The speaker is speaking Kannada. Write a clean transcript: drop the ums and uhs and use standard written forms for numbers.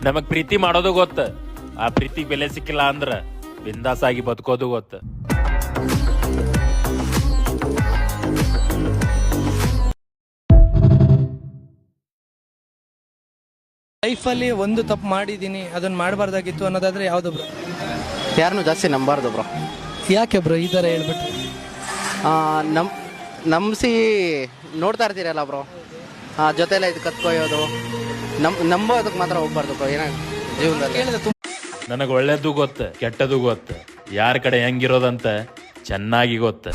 ನಮಗ್ ಪ್ರೀತಿ ಮಾಡೋದು ಗೊತ್ತ, ಆ ಪ್ರೀತಿ ಬೆಲೆ ಸಿಕ್ಕಿಲ್ಲ ಅಂದ್ರ ಬಿಂದಾಸ್ ಆಗಿ ಬದುಕೋದು ಗೊತ್ತ. ಲೈಫಲ್ಲಿ ಒಂದು ತಪ್ಪು ಮಾಡಿದ್ದೀನಿ, ಅದನ್ನ ಮಾಡಬಾರ್ದಾಗಿತ್ತು ಅನ್ನೋದಾದ್ರೆ ಯಾವ್ದು ಬ್ರೋ? ಯಾರನ್ನು ಜಾಸ್ತಿ ನಂಬಾರ್ದು ಬ್ರೋ. ಯಾಕೆ ಬ್ರೋ ಈ ಥರ ಹೇಳ್ಬಿಟ್ಟು? ನಂಬಿಸಿ ನೋಡ್ತಾ ಇರ್ತೀರಲ್ಲ ಬ್ರೋ, ಜೊತೆಲ್ಲ ಇದು ಕತ್ಕೊಯ್ಯೋದು, ನಂಬೋದಕ್ಕೆ ಮಾತ್ರ ಹೋಗ್ಬಾರ್ದು ಬ್ರೋ. ಏನ ಜೀವನದಲ್ಲಿ ಕೇಳಿದ್ರೆ ನನಗ್ ಒಳ್ಳೇದು ಗೊತ್ತ, ಕೆಟ್ಟದು ಗೊತ್ತ, ಯಾರ ಕಡೆ ಹೆಂಗಿರೋದಂತ ಚೆನ್ನಾಗಿ ಗೊತ್ತ.